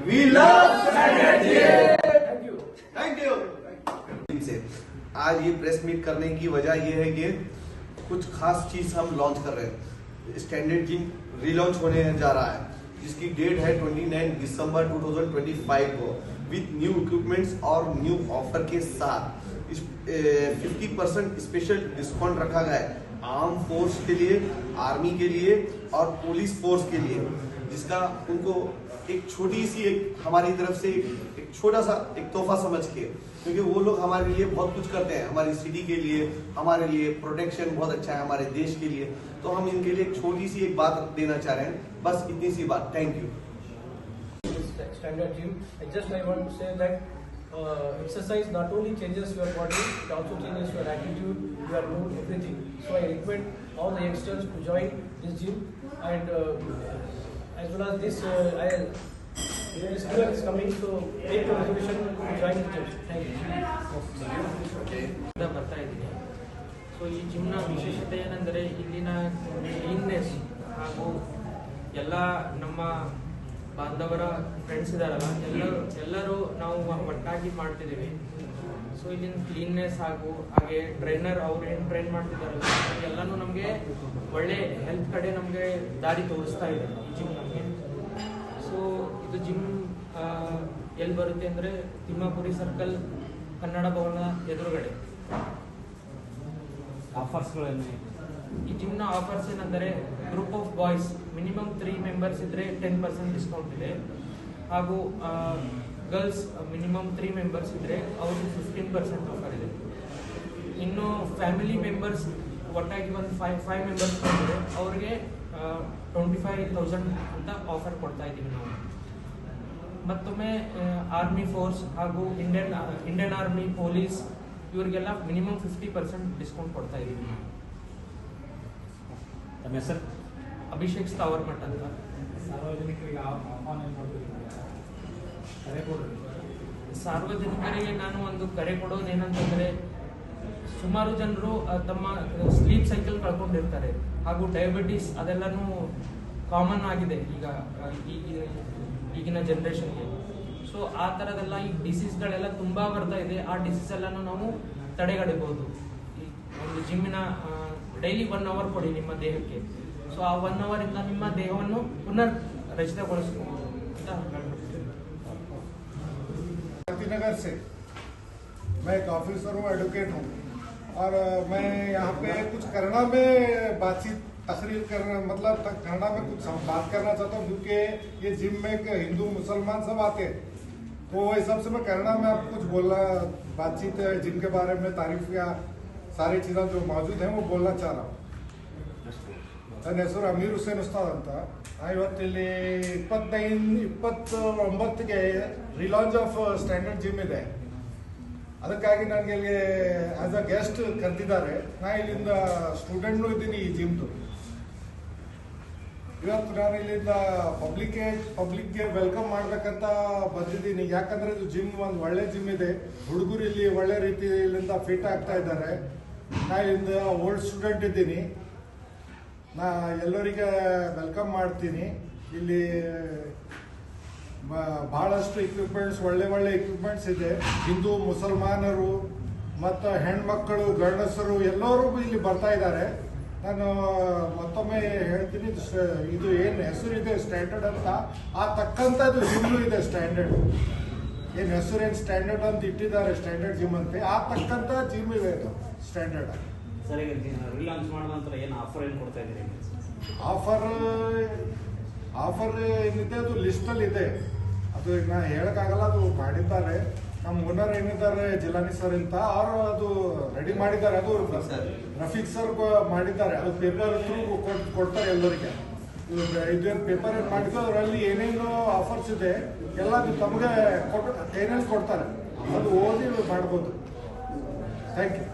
We love Standard Gym. Thank you. से आज ये प्रेस मीट करने की वजह ये है कि कुछ खास चीज हम लॉन्च कर रहे हैं। स्टैंडर्ड जिम रीलॉन्च होने जा रहा है जिसकी डेट है 29 दिसंबर 2025 को विद न्यू इक्विपमेंट्स और न्यू ऑफर के साथ 50% स्पेशल डिस्काउंट रखा गया है आर्म फोर्स के लिए, आर्मी के लिए और पुलिस फोर्स के लिए, जिसका उनको एक छोटी सी हमारी तरफ से एक छोटा सा तोहफा समझ के, क्योंकि वो लोग हमारे लिए बहुत कुछ करते हैं, हमारी सिटी के लिए, हमारे लिए प्रोटेक्शन बहुत अच्छा है हमारे देश के लिए, तो हम इनके लिए एक छोटी सी बात देना चाह रहे हैं, बस इतनी सी बात। Thank you. Standard Gym. I want to say that exercise not only changes your body, it also changes your attitude, your mood, everything. So I recommend all the youngsters to join this gym, and as well as this year is coming, so take the resolution to join the gym. Thank you. ಬರ್ತಾ ಇದ್ದೀನಿ. So ಈ ಜಿಮ್ನ ವಿಶೇಷತೆ ಏನೆಂದರೆ ಇಲ್ಲಿನ cleanness ಹಾಗೂ ಎಲ್ಲ ನಮ್ಮ ಬಾಂಧವರ ಫ್ರೆಂಡ್ಸ್ ಇದಾರಲ್ಲ ಎಲ್ಲರೂ ನಾವು ಒಟ್ಟಾಗಿ ಮಾಡ್ತಿದ್ದೀವಿ. ಸೊ ಇಲ್ಲಿನ ಕ್ಲೀನ್ನೆಸ್ ಹಾಗೂ ಹಾಗೆ ಟ್ರೈನರ್ ಅವ್ರು ಏನು ಟ್ರೈನ್ ಮಾಡ್ತಿದ್ದಾರಲ್ಲ ಎಲ್ಲನೂ ನಮಗೆ ಒಳ್ಳೆ ಹೆಲ್ತ್ ಕಡೆ ನಮಗೆ ದಾರಿ ತೋರಿಸ್ತಾ ಇದೆ ಈ ಜಿಮ್ ನಮಗೆ. ಸೊ ಇದು ಜಿಮ್ ಎಲ್ಲಿ ಬರುತ್ತೆ ಅಂದರೆ ತಿಮ್ಮಾಪುರಿ ಸರ್ಕಲ್ ಕನ್ನಡ ಭವನ ಎದುರುಗಡೆ. ಆಫರ್ಸ್ಗಳೇನು? ಈ ಜಿಮ್ನ ಆಫರ್ಸ್ ಏನಂದರೆ group of boys minimum 3 members ಇದ್ದರೆ 10% ಡಿಸ್ಕೌಂಟ್ ಇದೆ, ಹಾಗೂ ಗರ್ಲ್ಸ್ ಮಿನಿಮಮ್ 3 ಮೆಂಬರ್ಸ್ ಇದ್ದರೆ ಅವ್ರಿಗೆ 15% ಆಫರ್ ಇದೆ. ಇನ್ನು ಫ್ಯಾಮಿಲಿ ಮೆಂಬರ್ಸ್ ಒಟ್ಟಾಗಿ ಒಂದು 5 ಮೆಂಬರ್ಸ್ ಬಂದರೆ ಅವ್ರಿಗೆ 25,000 ಅಂತ ಆಫರ್ ಕೊಡ್ತಾ ಇದ್ದೀವಿ ನಾವು. ಮತ್ತೊಮ್ಮೆ ಆರ್ಮಿ ಫೋರ್ಸ್ ಹಾಗೂ ಇಂಡಿಯನ್ ಆರ್ಮಿ, ಪೊಲೀಸ್ ಇವರಿಗೆಲ್ಲ ಮಿನಿಮಮ್ 50% ಡಿಸ್ಕೌಂಟ್ ಕೊಡ್ತಾ ಇದ್ದೀವಿ ನಾವು. ನಮ್ಮ ಹೆಸರು ಅಭಿಷೇಕ್ ಸ್ಥಾವರ್ ಮಠ ಅಂತ. ಸಾರ್ವಜನಿಕರಿಗೆ ನಾನು ಒಂದು ಕರೆ ಕೊಡೋದೇನಂತಂದರೆ, ಸುಮಾರು ಜನರು ತಮ್ಮ ಸ್ಲೀಪ್ ಸೈಕಲ್ ಕಳ್ಕೊಂಡಿರ್ತಾರೆ ಹಾಗೂ ಡಯಾಬಿಟಿಸ್ ಅದೆಲ್ಲನೂ ಕಾಮನ್ ಆಗಿದೆ ಈಗಿನ ಜನ್ರೇಷನ್ಗೆ. ಸೊ ಆ ಥರದೆಲ್ಲ ಈ ಡಿಸೀಸ್ಗಳೆಲ್ಲ ತುಂಬ ಬರ್ತಾ ಇದೆ. ಆ ಡಿಸೀಸ್ ಎಲ್ಲನೂ ನಾವು ತಡೆಗಟ್ಟಬಹುದು. ಈ ಒಂದು ಜಿಮ್ಮಿನ ಡೈಲಿ 1 ಅವರ್ ಕೊಡಿ ನಿಮ್ಮ ದೇಹಕ್ಕೆ. ಸೊ ಆ 1 ಅವರಿಂದ ನಿಮ್ಮ ದೇಹವನ್ನು ಪುನರ್ ರಚಿತಗೊಳಿಸಬಹುದು ಅಂತ ಹೇಳ್ಬಿಡ್ತೀವಿ. नगर से मैं एक ऑफिसर हूँ, एडवोकेट हूँ, और मैं यहाँ पे कुछ कन्नड़ा में बातचीत तकरीर करना, मतलब कन्नड़ा में कुछ बात करना चाहता हूँ, क्योंकि ये जिम में हिंदू मुसलमान सब आते हैं, तो वो हिसाब से मैं कन्नड़ा में आपको कुछ बोलना, बातचीत जिम के बारे में तारीफ या सारी चीज़ें जो मौजूद हैं वो बोलना चाह रहा हूँ. ನನ್ನ ಹೆಸರು ಅಮೀರ್ ಹುಸೇನ್ ಉಸ್ತಾದ್ ಅಂತ. ಇವತ್ತಿಲ್ಲಿ 29 ರಿಲಾಂಚ್ ಆಫ್ ಸ್ಟ್ಯಾಂಡರ್ಡ್ ಜಿಮ್ ಇದೆ. ಅದಕ್ಕಾಗಿ ನನಗೆ ಇಲ್ಲಿ ಆಸ್ ಅ ಗೆಸ್ಟ್ ಕರೆದಿದ್ದಾರೆ. ನಾ ಇಲ್ಲಿಂದ ಸ್ಟೂಡೆಂಟ್ನು ಇದ್ದೀನಿ ಈ ಜಿಮ್ದು. ಇವತ್ತು ನಾನು ಇಲ್ಲಿಂದ ಪಬ್ಲಿಕ್ಗೆ ವೆಲ್ಕಮ್ ಮಾಡ್ಬೇಕಂತ ಬಂದಿದ್ದೀನಿ. ಯಾಕಂದ್ರೆ ಇದು ಜಿಮ್ ಒಂದು ಒಳ್ಳೆ ಜಿಮ್ ಇದೆ. ಹುಡುಗರು ಇಲ್ಲಿ ಒಳ್ಳೆ ರೀತಿ ಇಲ್ಲಿಂದ ಫಿಟ್ ಆಗ್ತಾ ಇದ್ದಾರೆ. ನಾ ಇಲ್ಲಿಂದ ಓಲ್ಡ್ ಸ್ಟೂಡೆಂಟ್ ಇದ್ದೀನಿ. ನಾ ಎಲ್ಲರಿಗೆ ವೆಲ್ಕಮ್ ಮಾಡ್ತೀನಿ. ಇಲ್ಲಿ ಬಹಳಷ್ಟು ಇಕ್ವಿಪ್ಮೆಂಟ್ಸ್, ಒಳ್ಳೆ ಇಕ್ವಿಪ್ಮೆಂಟ್ಸ್ ಇದೆ. ಹಿಂದೂ ಮುಸಲ್ಮಾನರು ಮತ್ತು ಹೆಣ್ಮಕ್ಕಳು, ಗಂಡಸರು ಎಲ್ಲರೂ ಇಲ್ಲಿ ಬರ್ತಾ ಇದ್ದಾರೆ. ನಾನು ಮತ್ತೊಮ್ಮೆ ಹೇಳ್ತೀನಿ, ಇದು ಏನು ಹೆಸರು ಇದೆ ಸ್ಟ್ಯಾಂಡರ್ಡ್ ಅಂತ, ಆ ತಕ್ಕಂಥದ್ದು ಜಿಮ್ನು ಇದೆ ಸ್ಟ್ಯಾಂಡರ್ಡ್. ಏನು ಹೆಸರೇನು ಸ್ಟ್ಯಾಂಡರ್ಡ್ ಅಂತ ಇಟ್ಟಿದ್ದಾರೆ, ಸ್ಟ್ಯಾಂಡರ್ಡ್ ಜಿಮ್ ಅಂತ, ಆ ತಕ್ಕಂಥ ಜಿಮ್ ಇದೆ ಇದು ಸ್ಟ್ಯಾಂಡರ್ಡ್. ಸರ್, ಈಗ ರಿಲಾಂಚ್ ಮಾಡಿದ ನಂತರ ಏನು ಆಫರ್ ಏನು ಕೊಡ್ತಾ ಇದ್ದೀರಿ? ಆಫರ್ ಏನಿದೆ ಅದು ಲಿಸ್ಟಲ್ಲಿ ಇದೆ. ಅದು ಈಗ ನಾನು ಹೇಳೋಕ್ಕಾಗಲ್ಲ, ಅದು ಮಾಡಿದ್ದಾರೆ. ನಮ್ಮ ಓನರ್ ಏನಿದ್ದಾರೆ ಜಿಲಾನಿ ಸರ್ ಅಂತ, ಅವರು ಅದು ರೆಡಿ ಮಾಡಿದ್ದಾರೆ. ಅದು ರಫೀಕ್ ಸರ್ ಮಾಡಿದ್ದಾರೆ. ಅದು ಪೇಪರ್ ಥ್ರೂ ಕೊಡ್ತಾರೆ ಎಲ್ಲರಿಗೆ. ಇದೇನು ಪೇಪರ್ ಏನು ಮಾಡಿದ್ರು ಅದರಲ್ಲಿ ಏನೇನು ಆಫರ್ಸ್ ಇದೆ ಎಲ್ಲ ತಮಗೆ ಏನೇನು ಕೊಡ್ತಾರೆ ಅದು ಓದಿ ಮಾಡ್ಬೋದು. Thank you.